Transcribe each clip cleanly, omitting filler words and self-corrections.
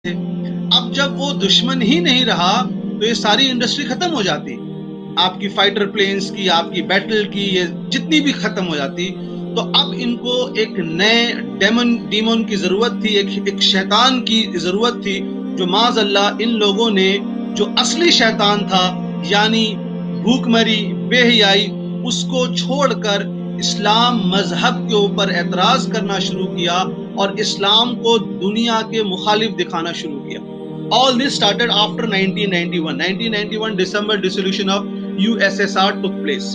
تھے. اب جب وہ دشمن ہی نہیں رہا تو یہ ساری انڈسٹری ختم ہو جاتی, آپ کی فائٹر پلینز کی, آپ کی بیٹل کی, یہ جتنی بھی ختم ہو جاتی. تو اب ان کو ایک نئے ڈیمون کی ضرورت تھی, ایک شیطان کی ضرورت تھی, جو معاذ اللہ ان لوگوں نے جو اصلی شیطان تھا یعنی بھوک مری, بے حیائی, اس کو چھوڑ کر اسلام مذہب کے اوپر اعتراض کرنا شروع کیا اور اسلام کو دنیا کے مخالف دکھانا شروع کیا. All this started after 1991. 1991 December dissolution of USSR took place.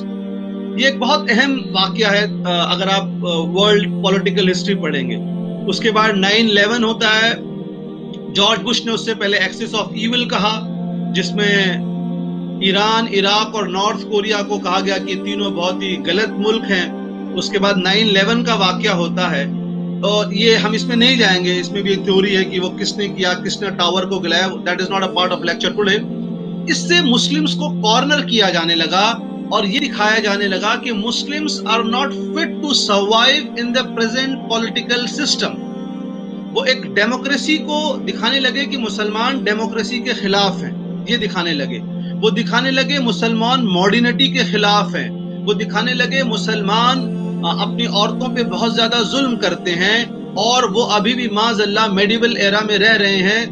یہ ایک بہت اہم واقعہ ہے اگر آپ ورلڈ پولیٹیکل ہسٹری پڑھیں گے. اس کے بعد 9/11 ہوتا ہے. جارج بش نے اس سے پہلے ایکسس آف ایول کہا, جس میں ایران, عراق اور نارتھ کوریا کو کہا گیا کہ تینوں بہت ہی غلط ملک ہیں. اس کے بعد 9/11 کا واقعہ ہوتا ہے, اور یہ ہم اس میں نہیں جائیں گے, اس میں بھی ایک تھیوری ہے کہ وہ کس نے کیا, کس نے ٹاور کو گلایا. That is not a part of lecture today. اس سے مسلمز کو کارنر کیا جانے لگا اور یہ دکھایا جانے لگا کہ Muslims are not fit to survive in the present political system. وہ ایک ڈیموکریسی کو دکھانے لگے کہ مسلمان ڈیموکریسی کے خلاف ہیں, یہ دکھانے لگے. وہ دکھانے لگے مسلمان ماڈرنٹی کے خلاف ہیں. وہ دکھانے لگے مسلمان اپنی عورتوں پہ بہت زیادہ ظلم کرتے ہیں, اور وہ ابھی بھی معاذ اللہ میڈیول ایرا میں رہ رہے ہیں,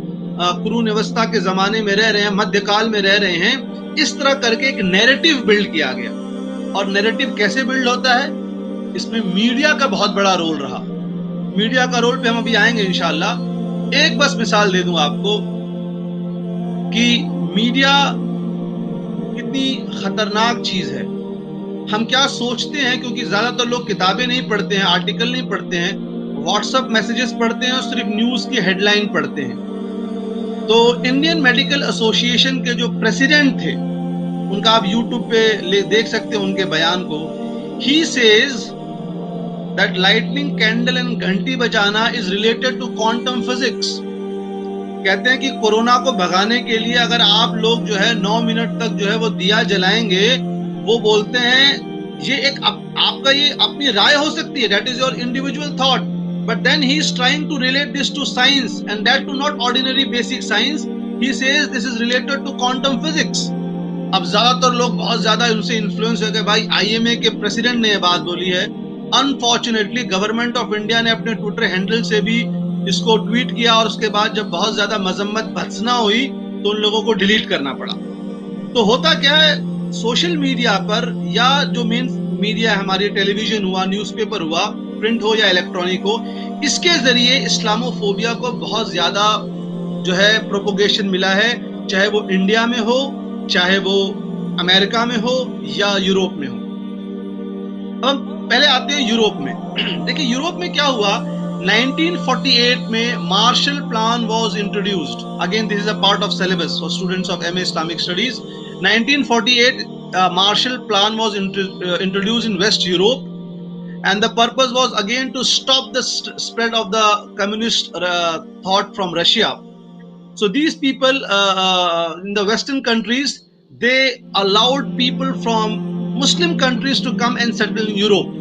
قرون وسطیٰ کے زمانے میں رہ رہے ہیں, مدھیہ کال میں رہ رہے ہیں. اس طرح کر کے ایک نیریٹو بلڈ کیا گیا. اور نیریٹو کیسے بلڈ ہوتا ہے؟ اس میں میڈیا کا بہت بڑا رول رہا. میڈیا کا رول پہ ہم ابھی آئیں گے انشاءاللہ. ایک بس مثال دے دوں آپ کو کہ میڈیا کتنی خطرناک چیز ہے. ہم کیا سوچتے ہیں, کیونکہ زیادہ تر لوگ کتابیں نہیں پڑھتے ہیں, آرٹیکل نہیں پڑھتے ہیں, واٹس ایپ میسیجز پڑھتے ہیں اور صرف نیوز کی ہیڈ لائن پڑھتے ہیں. تو انڈین میڈیکل ایسوسی ایشن کے جو پریزیڈنٹ تھے, ان کا آپ یوٹیوب پہ دیکھ سکتے ہیں ان کے بیان کو. He says that lightning candle and گھنٹی بجانا is related to quantum physics. کہتے ہیں کہ کورونا کو بھگانے کے لیے اگر آپ لوگ جو ہے 9 منٹ تک جو ہے وہ دیا جلائیں گے, وہ بولتے ہیں یہ ایک آپ کا یہ اپنی رائے ہو سکتی ہے, that is your individual thought, but then he is trying to relate this to science and that to not ordinary basic science. He says this is related to quantum physics. اب زیادہ تر لوگ بہت زیادہ ان سے انفلوئنس ہو گئے. بھائی IMA کے پریزیڈنٹ نے یہ بات بولی ہے. انفارچونیٹلی گورنمنٹ آف انڈیا نے اپنے ٹویٹر ہینڈل سے بھی اس کو ٹویٹ کیا, اور اس کے بعد جب بہت زیادہ مذمت بھرسنا ہوئی تو ان لوگوں کو ڈیلیٹ کرنا پڑا. تو ہوتا کیا ہے, سوشل میڈیا پر یا جو مین میڈیا ہماری ٹیلی ویژن ہوا, نیوز پیپر ہوا, پرنٹ ہو یا الیکٹرانک ہو, اس کے ذریعے اسلامو فوبیا کو بہت زیادہ جو ہے پروپوگیشن ملا ہے, چاہے وہ انڈیا میں ہو, چاہے وہ امریکہ میں ہو یا یوروپ میں ہو. اب پہلے آتے ہیں یوروپ میں. دیکھیں یوروپ میں کیا ہوا. 1948 میں Marshall plan was introduced. Again this is a part of syllabus for students of MA Islamic studies. 1948 Marshall Plan was introduced in West Europe, and the purpose was again to stop the spread of the communist thought from Russia. So these people in the Western countries, they allowed people from Muslim countries to come and settle in Europe,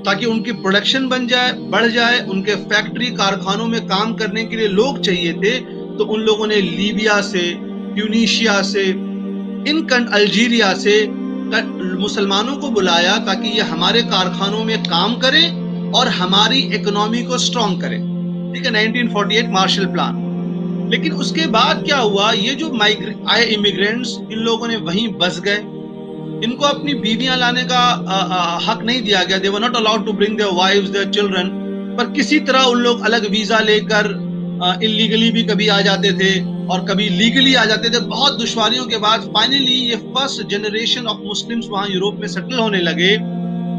تاکہ ان کی production بن جائے, بڑھ جائے. ان کے factory کارخانوں میں کام کرنے کے لیے لوگ چاہیے تھے, تو ان لوگوں نے لیبیا سے, ٹیونیشیا سے, الجیریا سے مسلمانوں کو بلایا تاکہ یہ ہمارے کارخانوں میں کام کریں اور ہماری اکنامی کو سٹرونگ کریں. ٹھیک ہے, 1948 مارشل پلان. لیکن اس کے بعد کیا ہوا, یہ جو آئے امیگرینٹس, ان لوگوں نے وہیں بس گئے. ان کو اپنی بیویاں لانے کا حق نہیں دیا گیا. they were not allowed to bring their wives, their children. پر کسی طرح ان لوگ الگ ویزا لے کر انلیگلی بھی کبھی آ جاتے تھے اور کبھی لیگلی آ جاتے تھے. بہت دشواریوں کے بعد فائنلی یہ فرسٹ جنریشن آف مسلمز وہاں یوروپ میں سیٹل ہونے لگے,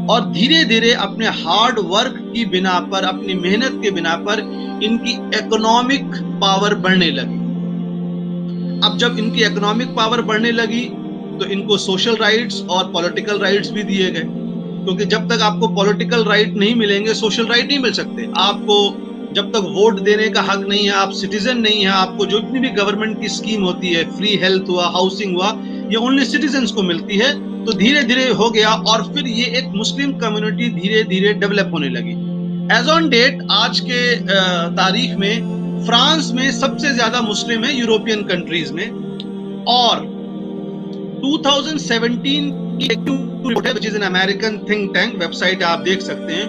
اور دھیرے دھیرے اپنے ہارڈ ورک کی بنا پر, اپنی محنت کے بنا پر ان کی اکنامک پاور بڑھنے لگی. اب جب ان کی اکنامک پاور بڑھنے لگی تو ان کو سوشل رائٹس اور پولیٹیکل رائٹس بھی دیے گئے, کیونکہ جب تک آپ کو پولیٹیکل رائٹ نہیں ملیں گے سوشل رائٹ نہیں مل سکتے. آپ کو جب تک ووٹ دینے کا حق نہیں ہے, آپ سٹیزن نہیں ہیں, آپ کو جو اتنی بھی گورنمنٹ کی اسکیم ہوتی ہے, فری ہیلتھ ہوا, ہاؤسنگ ہوا, یہ اونلی سٹیزنز کو ملتی ہے. تو دھیرے دھیرے ہو گیا, اور پھر یہ ایک مسلم کمیونٹی دھیرے دھیرے ڈیولپ ہونے لگی. ایز آن ڈیٹ آج کے تاریخ میں فرانس میں سب سے زیادہ مسلم ہیں یوروپین کنٹریز میں. اور 2017 کی ایک رپورٹ ہے which is an American think tank, website آپ دیکھ سکتے ہیں,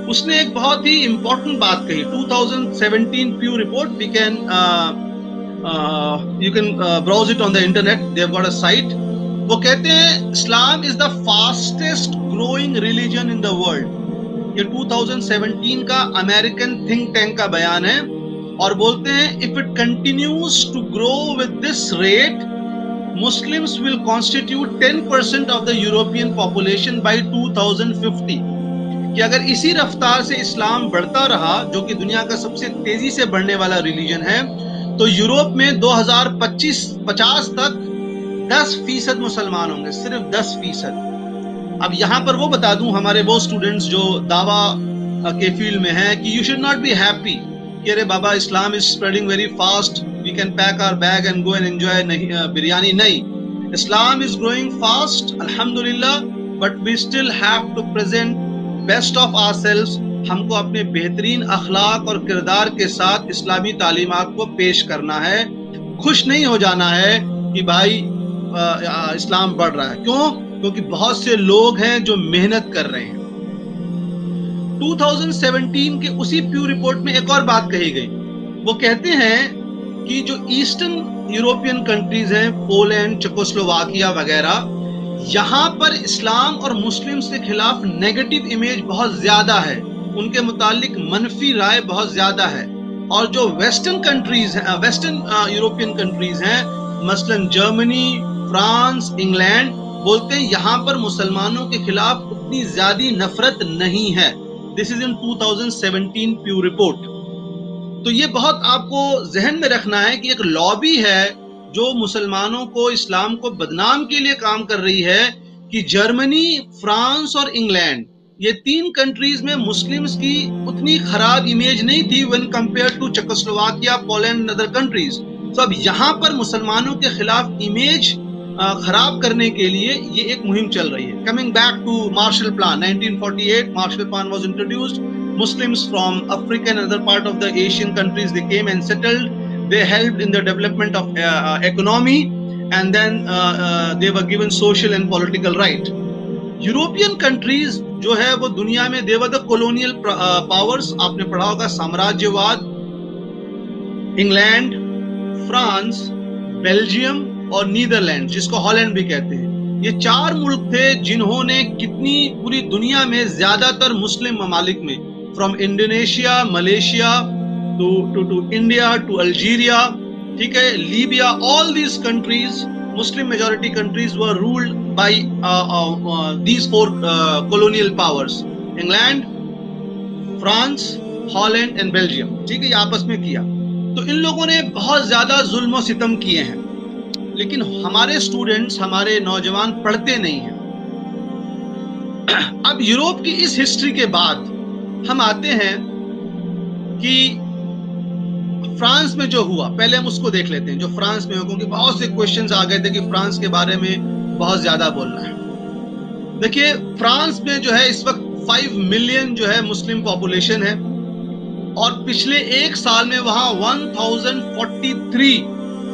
اس نے ایک بہت ہی امپورٹنٹ بات کہی. 2017 پیو report, we can you can browse it on the internet, they have got a site. وہ کہتے ہیں اسلام is the fastest growing religion in the world. یہ 2017 کا امریکن تھنک ٹینک کا بیان ہے, اور بولتے ہیں if it continues to grow with this rate, Muslims will constitute 10% of the European population by 2050. کہ اگر اسی رفتار سے اسلام بڑھتا رہا, جو کہ دنیا کا سب سے تیزی سے بڑھنے والا ریلیجن ہے, تو یوروپ میں 2050 تک 10% مسلمان ہوں گے, صرف 10%. اب یہاں پر وہ بتا دوں ہمارے وہ اسٹوڈنٹس جو دعویٰ کے فیلڈ میں ہیں کہ you should not be happy کہ ارے بابا Islam is spreading very fast, we can pack our bag and go and enjoy biryani. نہیں, اسلام از گروئنگ فاسٹ الحمدللہ, but we still have to present best of ourselves. ہم کو اپنے بہترین اخلاق اور کردار کے ساتھ اسلامی تعلیمات کو پیش کرنا ہے. خوش نہیں ہو جانا ہے کہ بھائی اسلام بڑھ رہا ہے. کیوں؟ کیونکہ بہت سے لوگ ہیں جو محنت کر رہے ہیں. 2017 کے اسی پیو رپورٹ میں ایک اور بات کہی گئی. وہ کہتے ہیں کہ جو ایسٹرن یوروپین کنٹریز ہیں, پولینڈ, چیکوسلوواکیا وغیرہ, یہاں پر اسلام اور مسلمز کے خلاف نیگیٹو امیج بہت زیادہ ہے, ان کے متعلق منفی رائے بہت زیادہ ہے. اور جو ویسٹرن کنٹریز ہیں, ویسٹرن یوروپین کنٹریز ہیں, مثلا جرمنی, فرانس, انگلینڈ, بولتے ہیں یہاں پر مسلمانوں کے خلاف اتنی زیادہ نفرت نہیں ہے. دس از ان 2017 پیو رپورٹ. تو یہ بہت آپ کو ذہن میں رکھنا ہے کہ ایک لابی ہے جو مسلمانوں کو, اسلام کو بدنام کے لیے کام کر رہی ہے, کہ جرمنی, فرانس اور انگلینڈ, یہ تین کنٹریز میں مسلمز کی اتنی خراب امیج نہیں تھی when compared to Czechoslovakia, Poland and other countries. تو اب یہاں پر مسلمانوں کے خلاف امیج خراب کرنے کے لیے یہ ایک مہم چل رہی ہے. Coming back to Marshall Plan, 1948 Marshall Plan was introduced. Muslims from Africa and other part of the Asian countries, they came and settled. They helped in the development of economy, and then they were given social and political right. European countries جو ہے وہ دنیا میں they were the colonial powers. آپ نے پڑھا ہوگا سامراجیہ واد. انگلینڈ, فرانس, بیلجیم اور نیدرلینڈ, جس کو ہالینڈ بھی کہتے ہیں, یہ چار ملک تھے جنہوں نے کتنی پوری دنیا میں زیادہ تر مسلم ممالک میں, from Indonesia, Malaysia to India to Algeria, ٹھیک ہے, Libya, all these countries, Muslim majority countries were ruled by these four colonial powers. England, France, Holland and Belgium, ٹھیک ہے, یہ آپس میں کیا. تو ان لوگوں نے بہت زیادہ ظلم و ستم کیے ہیں, لیکن ہمارے سٹوڈنٹس, ہمارے نوجوان پڑھتے نہیں ہیں. اب یوروپ کی اس ہسٹری کے بعد ہم آتے ہیں کہ فرانس میں جو ہوا, پہلے ہم اس کو دیکھ لیتے ہیں جو فرانس میں ہوا, کیونکہ بہت سے کوشچنز آ گئے تھے کہ فرانس کے بارے میں بہت زیادہ بولنا ہے. دیکھیے فرانس میں جو ہے اس وقت 5 ملین جو ہے مسلم پاپولیشن ہے, اور پچھلے ایک سال میں وہاں 1043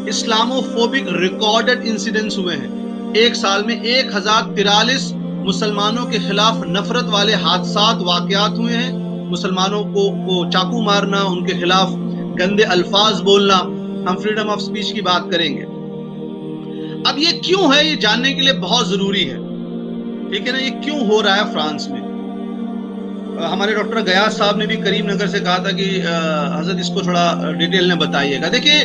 اسلامو فوبک ریکارڈڈ انسیڈنٹس ہوئے ہیں. ایک سال میں 1043 مسلمانوں کے خلاف نفرت والے حادثات, واقعات ہوئے ہیں. مسلمانوں کو چاقو مارنا, ان کے خلاف گندے الفاظ بولنا. ہم فریڈم آف سپیچ کی بات کریں گے. اب یہ کیوں ہے, یہ جاننے کے لیے بہت ضروری ہے, ٹھیک ہے نا, یہ کیوں ہو رہا ہے فرانس میں. ہمارے ڈاکٹر گیاس صاحب نے بھی کریم نگر سے کہا تھا کہ حضرت اس کو تھوڑا ڈیٹیل میں بتائیے گا. دیکھیے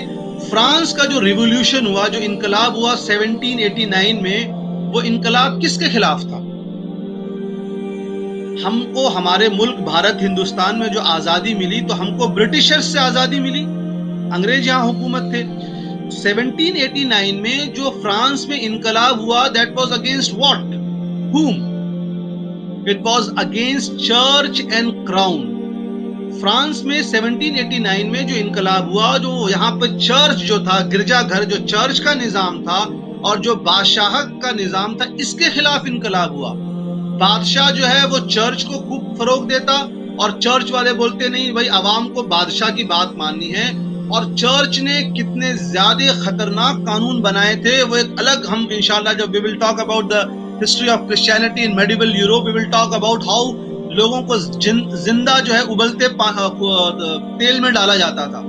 فرانس کا جو ریولوشن ہوا, جو انقلاب ہوا 1789 میں, وہ انقلاب کس کے خلاف تھا؟ ہم کو ہمارے ملک بھارت ہندوستان میں جو آزادی ملی, تو ہم کو برٹشرز سے آزادی ملی, انگریز یہاں حکومت تھے. 1789 میں جو فرانس میں انقلاب ہوا, that was against what? Whom? It was against church and crown. France میں 1789 میں جو انقلاب ہوا, جو یہاں پہ چرچ جو تھا, گرجا گھر, جو چرچ کا نظام تھا, اور جو بادشاہت کا نظام تھا, اس کے خلاف انقلاب ہوا. بادشاہ جو ہے وہ چرچ کو خوب فروغ دیتا, اور چرچ والے بولتے نہیں بھائی عوام کو بادشاہ کی بات ماننی ہے, اور چرچ نے کتنے زیادہ خطرناک قانون بنائے تھے، وہ ایک الگ ہم انشاءاللہ جب we will talk about the history of Christianity in medieval Europe, we will talk about how لوگوں کو زندہ جو ہے ابلتے تیل میں ڈالا جاتا تھا.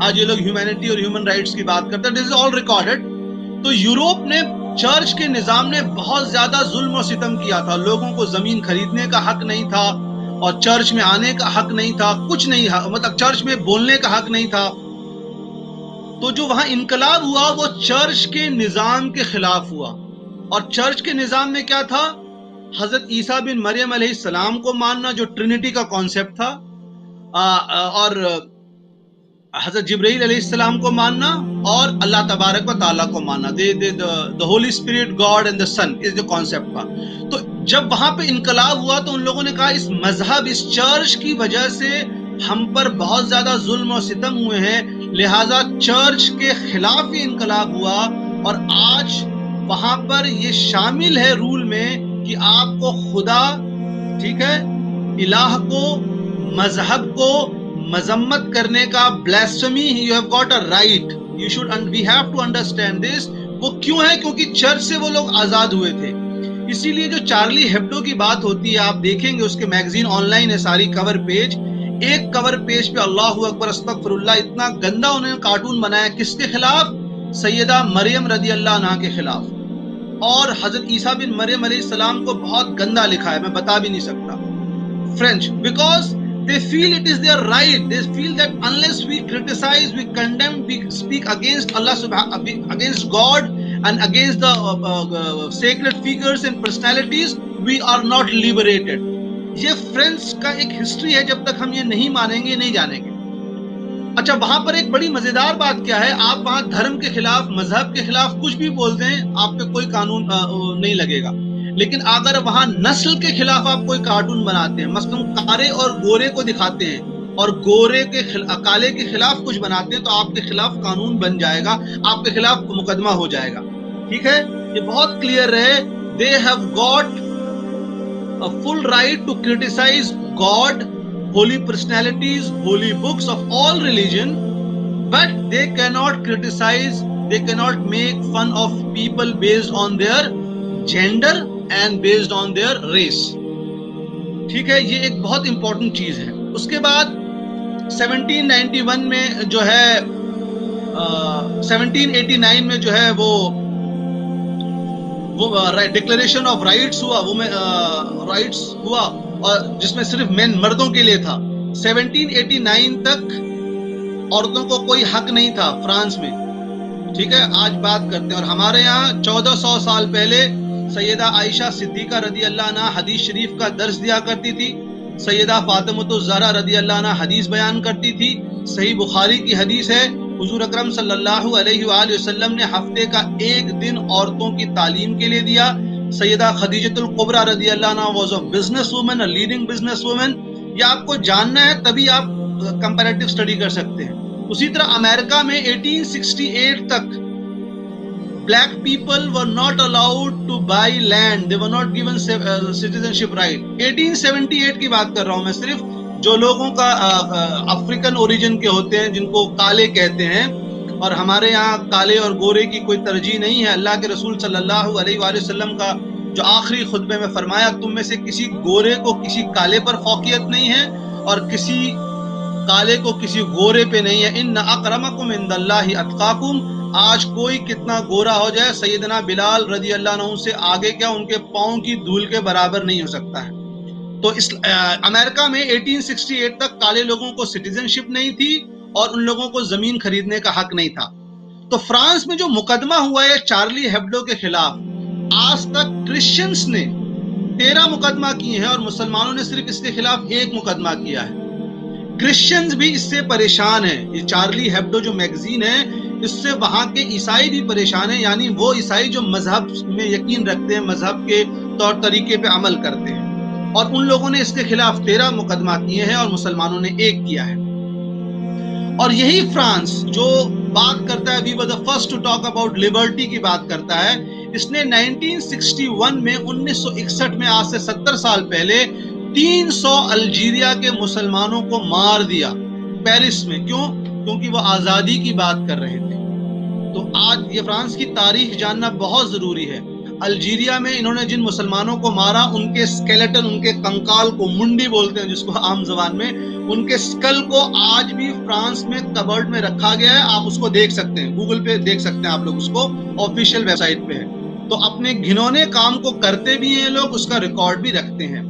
آج یہ لوگ ہیومینٹی اور ہیومن رائٹس کی بات کرتے ہیں. This is all recorded. تو یوروپ نے چرچ کے نظام نے بہت زیادہ ظلم و ستم کیا تھا. لوگوں کو زمین خریدنے کا حق نہیں تھا اور چرچ میں آنے کا حق نہیں تھا، کچھ نہیں، مطلب چرچ میں بولنے کا حق نہیں تھا. تو جو وہاں انقلاب ہوا وہ چرچ کے نظام کے خلاف ہوا. اور چرچ کے نظام میں کیا تھا؟ حضرت عیسیٰ بن مریم علیہ السلام کو ماننا جو ٹرینٹی کا کانسیپٹ تھا، اور حضرت جبرائیل علیہ السلام کو ماننا اور اللہ تبارک و تعالیٰ کو ماننا. the Holy Spirit, God and the Son is the concept تھا. تو جب وہاں پہ انقلاب ہوا تو ان لوگوں نے کہا اس مذہب، اس چرچ کی وجہ سے ہم پر بہت زیادہ ظلم و ستم ہوئے ہیں، لہٰذا چرچ کے خلاف یہ انقلاب ہوا. اور آج وہاں پر یہ شامل ہے رول میں کہ آپ کو خدا، ٹھیک ہے، الہ کو، مذہب کو مذمت کرنے کا، بلیسفمی، you have got a right, we have to understand this. وہ کیوں ہے؟ کیونکہ چرچ سے وہ لوگ آزاد ہوئے تھے. اسی لیے جو چارلی ہیبڈو کی بات ہوتی ہے، آپ دیکھیں گے اس کے میگزین آن لائن ہے ساری، کور پیج، ایک کور پیج پہ اللہ اکبر استغفر اللہ اتنا گندا انہوں نے کارٹون بنایا. کس کے خلاف؟ سیدہ مریم رضی اللہ عنہا کے خلاف. اور حضرت عیسیٰ بن مریم علیہ السلام کو بہت گندا لکھا ہے، میں بتا بھی نہیں سکتا. French, because they feel it is their right. They feel that unless we criticize, we condemn, we speak against Allah against God and against the sacred figures and personalities, we are not liberated. یہ French کا ایک history ہے. جب تک ہم یہ نہیں مانیں گے نہیں جانیں گے. اچھا، وہاں پر ایک بڑی مزیدار بات کیا ہے، آپ وہاں دھرم کے خلاف، مذہب کے خلاف کچھ بھی بولتے ہیں، آپ پہ کوئی قانون نہیں لگے گا. لیکن اگر وہاں نسل کے خلاف آپ کوئی کارٹون بناتے ہیں، مثلا کارے اور گورے کو دکھاتے ہیں اور گورے کے کالے کے خلاف کچھ بناتے ہیں، تو آپ کے خلاف قانون بن جائے گا، آپ کے خلاف مقدمہ ہو جائے گا. ٹھیک ہے، یہ بہت کلیئر ہے. they have got a full right to criticize God, holy personalities, holy books of all religion, but they cannot criticize, they cannot make fun of people based on their gender and based on their race. ٹھیک ہے، یہ ایک بہت important چیز ہے. اس کے بعد 1791 میں جو ہے 1789 میں جو ہے وہ ڈکلیریشن آف رائٹس ہوا، رائٹس ہوا، اور جس میں صرف مردوں کے لیے تھا. 1789 تک عورتوں کو کوئی حق نہیں تھا فرانس میں. ٹھیک ہے، آج بات کرتے ہیں. اور ہمارے یہاں 1400 سال پہلے سیدہ عائشہ صدیقہ رضی اللہ عنہ حدیث شریف کا درس دیا کرتی تھی. سیدہ فاطمۃ الزہرا رضی اللہ عنہ حدیث بیان کرتی تھی. صحیح بخاری کی حدیث ہے، حضور اکرم صلی اللہ علیہ وآلہ وسلم نے ہفتے کا ایک دن عورتوں کی تعلیم کے لیے دیا. سیدہ خدیجۃ الکبریٰ رضی اللہ عنہ was a business woman, a leading business woman. یہ آپ کو جاننا ہے تبھی آپ کمپیریٹیو اسٹڈی کر سکتے ہیں. اسی طرح امریکہ میں 1868 تک black people were not allowed to buy land, they were not given citizenship right. 1878 کی بات کر رہا ہوں میں صرف. جو لوگوں کا افریقن اوریجن کے ہوتے ہیں، جن کو کالے کہتے ہیں، اور ہمارے یہاں کالے اور گورے کی کوئی ترجیح نہیں ہے. اللہ کے رسول صلی اللہ علیہ وآلہ وسلم کا جو آخری خطبے میں فرمایا، تم میں سے کسی گورے کو کسی کالے پر فوقیت نہیں ہے اور کسی کالے کو کسی گورے پہ نہیں ہے. ان اکرمکم عند اللہ اتقاکم. آج کوئی کتنا گورا ہو جائے، سیدنا بلال رضی اللہ عنہ سے آگے کیا ان کے پاؤں کی دھول کے برابر نہیں ہو سکتا ہے. تو اس امریکہ میں 1868 تک کالے لوگوں کو سٹیزن شپ نہیں تھی اور ان لوگوں کو زمین خریدنے کا حق نہیں تھا. تو فرانس میں جو مقدمہ ہوا ہے چارلی ہیبڈو کے خلاف، آج تک کرسچنس نے 13 مقدمہ کیے ہیں اور مسلمانوں نے صرف اس کے خلاف ایک مقدمہ کیا ہے. کرسچنز بھی اس سے پریشان ہیں. یہ چارلی ہیبڈو جو میگزین ہے، اس سے وہاں کے عیسائی بھی پریشان ہیں، یعنی وہ عیسائی جو مذہب میں یقین رکھتے ہیں، مذہب کے طور طریقے پہ عمل کرتے ہیں. اور ان لوگوں نے اس کے خلاف 13 مقدمہ کیے ہیں اور مسلمانوں نے ایک کیا ہے. اور یہی فرانس جو بات کرتا ہے، we were the first to talk about liberty کی بات کرتا ہے، اس نے 1961 میں 1961 میں آج سے 70 سال پہلے 300 الجیریا کے مسلمانوں کو مار دیا پیرس میں. کیوں؟ کیونکہ وہ آزادی کی بات کر رہے تھے. تو آج یہ فرانس کی تاریخ جاننا بہت ضروری ہے. الجیریا میں انہوں نے جن مسلمانوں کو مارا، ان کے اسکیلیٹن، ان کے کنکال کو، منڈی بولتے ہیں جس کو عام زبان میں، ان کے اسکل کو آج بھی فرانس میں کبرڈ میں رکھا گیا ہے. آپ اس کو دیکھ سکتے ہیں، گوگل پہ دیکھ سکتے ہیں آپ لوگ، اس کو آفیشیل ویب سائٹ پہ ہے. تو اپنے گھنونے کام کو کرتے بھی ہیں لوگ، اس کا ریکارڈ بھی رکھتے ہیں.